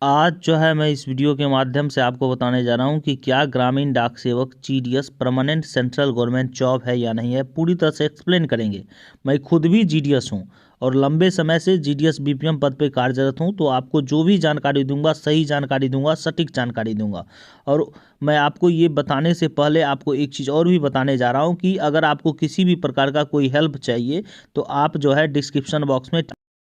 आज जो है मैं इस वीडियो के माध्यम से आपको बताने जा रहा हूं कि क्या ग्रामीण डाक सेवक GDS permanent central government job है या नहीं है। पूरी तरह से एक्सप्लेन करेंगे। मैं खुद भी जीडीएस हूं और लंबे समय से जीडीएस बीपीएम पद पे कार्यरत हूं, तो आपको जो भी जानकारी दूंगा सही जानकारी दूंगा, सटीक जानकारी दूंगा। और मैं आपको ये बताने से पहले आपको एक चीज़ और भी बताने जा रहा हूँ कि अगर आपको किसी भी प्रकार का कोई हेल्प चाहिए तो आप जो है डिस्क्रिप्शन बॉक्स में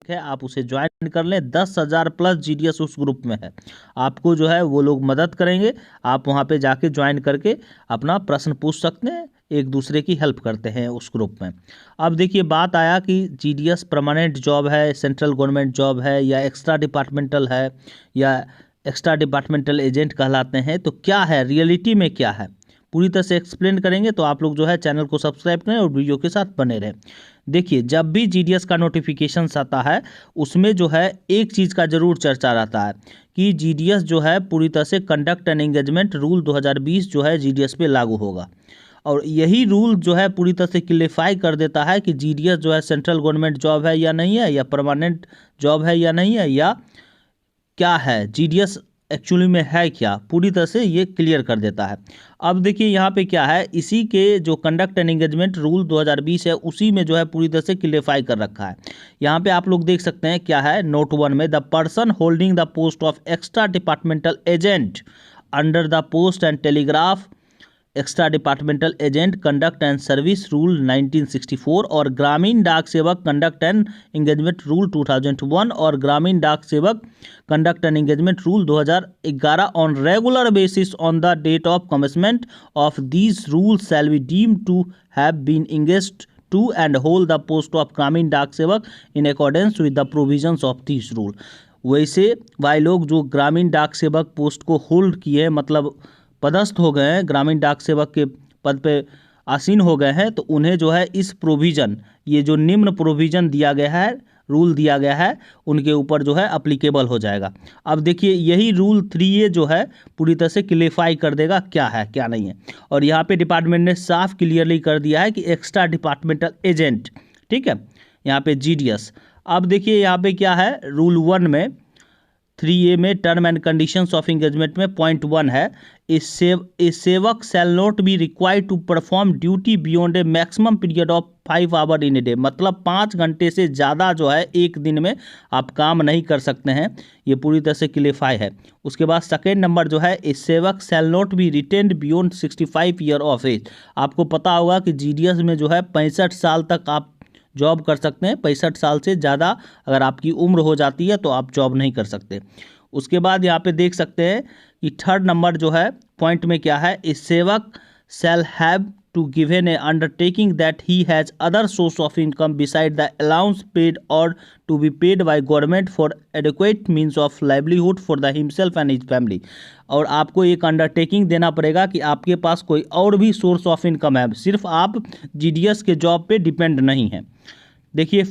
है, आप उसे ज्वाइन कर लें। 10,000 प्लस जीडीएस उस ग्रुप में है। आपको जो है वो लोग मदद करेंगे। आप वहाँ पे जाके ज्वाइन करके अपना प्रश्न पूछ सकते हैं, एक दूसरे की हेल्प करते हैं उस ग्रुप में। अब देखिए, बात आया कि जीडीएस परमानेंट जॉब है, सेंट्रल गवर्नमेंट जॉब है या एक्स्ट्रा डिपार्टमेंटल है या एक्स्ट्रा डिपार्टमेंटल एजेंट कहलाते हैं, तो क्या है रियलिटी में, क्या है पूरी तरह से एक्सप्लेन करेंगे। तो आप लोग जो है चैनल को सब्सक्राइब करें और वीडियो के साथ बने रहें। देखिए, जब भी जीडीएस का नोटिफिकेशन आता है उसमें जो है एक चीज़ का जरूर चर्चा रहता है कि जीडीएस जो है पूरी तरह से कंडक्ट एंड एंगेजमेंट रूल 2020 जो है जीडीएस पे लागू होगा। और यही रूल जो है पूरी तरह से क्लियरफाई कर देता है कि जीडीएस जो है सेंट्रल गवर्नमेंट जॉब है या नहीं है, या परमानेंट जॉब है या नहीं है, या क्या है जीडीएस एक्चुअली में है क्या, पूरी तरह से ये क्लियर कर देता है। अब देखिए यहाँ पे क्या है, इसी के जो कंडक्ट एंड एंगेजमेंट रूल 2020 है उसी में जो है पूरी तरह से क्लियरफाई कर रखा है। यहाँ पे आप लोग देख सकते हैं क्या है, नोट 1 में the person holding the post of extra departmental agent under the post and telegraph extra departmental agent conduct and service rule 1964 और Gramin Dak Sevak conduct and engagement rule 2001 और Gramin Dak Sevak conduct and engagement rule 2011 on regular basis on the date of commencement of these rules shall be deemed to have been engaged to and hold the post of Gramin Dak Sevak in accordance with the provisions of this rule. वैसे भाई लोग जो ग्रामीण डाक सेवक post को hold किए, मतलब पदस्थ हो गए हैं, ग्रामीण डाक सेवक के पद पे आसीन हो गए हैं, तो उन्हें जो है इस प्रोविज़न, ये जो निम्न प्रोविज़न दिया गया है, रूल दिया गया है, उनके ऊपर जो है अप्लीकेबल हो जाएगा। अब देखिए, यही रूल 3A जो है पूरी तरह से क्लियरफाई कर देगा क्या है क्या नहीं है। और यहाँ पे डिपार्टमेंट ने साफ क्लियरली कर दिया है कि एक्स्ट्रा डिपार्टमेंटल एजेंट, ठीक है, यहाँ पे जीडीएस। अब देखिए यहाँ पे क्या है, रूल 1 में 3A में term and conditions of engagement में पॉइंट 1 है, a sevak shall not be required to perform duty beyond a maximum period of 5 hour in a day. मतलब 5 घंटे से ज़्यादा जो है एक दिन में आप काम नहीं कर सकते हैं, ये पूरी तरह से क्लियरफाई है। उसके बाद सेकेंड नंबर जो है, a sevak shall not be retained beyond 65 year of age. आपको पता होगा कि जीडीएस में जो है 65 साल तक आप जॉब कर सकते हैं। 65 साल से ज़्यादा अगर आपकी उम्र हो जाती है तो आप जॉब नहीं कर सकते। उसके बाद यहाँ पे देख सकते हैं कि थर्ड नंबर जो है पॉइंट में क्या है, इस सेवक shall have to given a undertaking that he has other source of income beside the allowance paid और to be paid by government for adequate means of livelihood for the himself and his family. और आपको एक undertaking देना पड़ेगा कि आपके पास कोई और भी सोर्स ऑफ इनकम है, सिर्फ आप जीडीएस के जॉब पे डिपेंड नहीं हैं। देखिए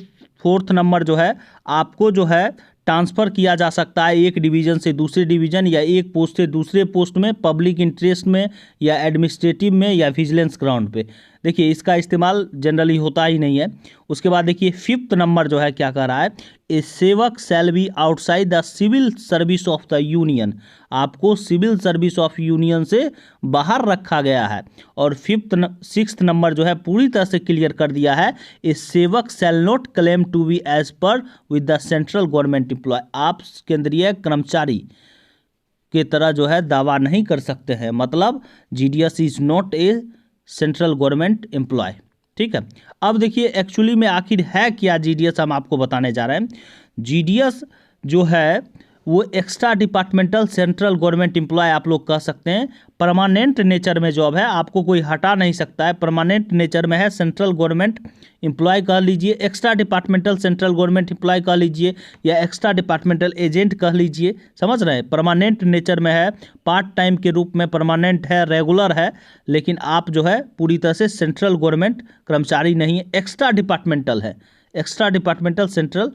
फोर्थ नंबर जो है, आपको जो है ट्रांसफ़र किया जा सकता है एक डिवीज़न से दूसरे डिवीज़न या एक पोस्ट से दूसरे पोस्ट में, पब्लिक इंटरेस्ट में या एडमिनिस्ट्रेटिव में या विजिलेंस ग्राउंड पे। देखिए इसका इस्तेमाल जनरली होता ही नहीं है। उसके बाद देखिए फिफ्थ नंबर जो है क्या कह रहा है, a sevak shall be outside the civil service of the union. आपको सिविल सर्विस ऑफ यूनियन से बाहर रखा गया है। और सिक्स्थ नंबर जो है पूरी तरह से क्लियर कर दिया है, a sevak shall not claim to be at par with the central government employ. आप केंद्रीय कर्मचारी के तरह जो है दावा नहीं कर सकते हैं। मतलब GDS is not a central government employ, ठीक है। अब देखिए एक्चुअली में आखिर है क्या जीडीएस, हम आपको बताने जा रहे हैं। जीडीएस जो है वो extra departmental central government employ आप लोग कह सकते हैं। परमानेंट नेचर में जॉब है, आपको कोई हटा नहीं सकता है, परमानेंट नेचर में है। सेंट्रल गवर्नमेंट एम्प्लॉय कह लीजिए, extra departmental central government employ कह लीजिए, या एक्स्ट्रा डिपार्टमेंटल एजेंट कह लीजिए, समझ रहे हैं। परमानेंट नेचर में है, पार्ट टाइम के रूप में परमानेंट है, रेगुलर है, लेकिन आप जो है पूरी तरह से सेंट्रल गवर्नमेंट कर्मचारी नहीं है, एक्स्ट्रा डिपार्टमेंटल है। Extra departmental central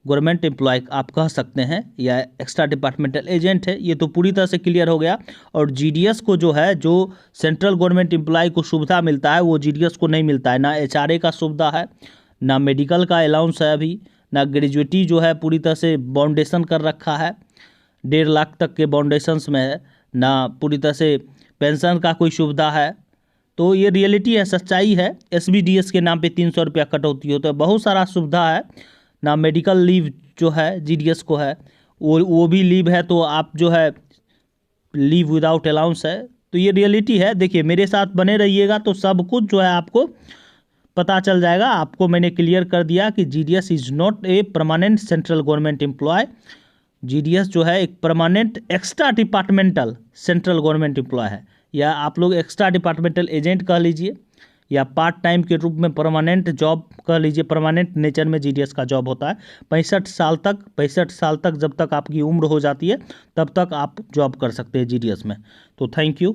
government employ आप कह सकते हैं, या एक्स्ट्रा डिपार्टमेंटल एजेंट है। ये तो पूरी तरह से क्लियर हो गया। और जीडीएस को जो है, जो सेंट्रल गवर्नमेंट एम्प्लॉय को सुविधा मिलता है वो जीडीएस को नहीं मिलता है। ना एचआरए का सुविधा है, ना मेडिकल का अलाउंस है, अभी ना ग्रेजुएटी जो है पूरी तरह से बाउंडेशन कर रखा है, 1.5 लाख तक के बाउंडेशंस में है, ना पूरी तरह से पेंशन का कोई सुविधा है। तो ये रियलिटी है, सच्चाई है। SBDS के नाम पे 300 रुपया कटौती होता है, बहुत सारा सुविधा है ना। मेडिकल लीव जो है GDS को है, वो भी लीव है, तो आप जो है लीव विदाउट अलाउंस है। तो ये रियलिटी है। देखिए मेरे साथ बने रहिएगा तो सब कुछ जो है आपको पता चल जाएगा। आपको मैंने क्लियर कर दिया कि GDS is not a permanent central government employ. GDS जो है एक permanent extra departmental central government employ है, या आप लोग एक्स्ट्रा डिपार्टमेंटल एजेंट कह लीजिए, या पार्ट टाइम के रूप में परमानेंट जॉब कह लीजिए। परमानेंट नेचर में GDS का जॉब होता है। 65 साल तक जब तक आपकी उम्र हो जाती है तब तक आप जॉब कर सकते हैं GDS में। तो थैंक यू।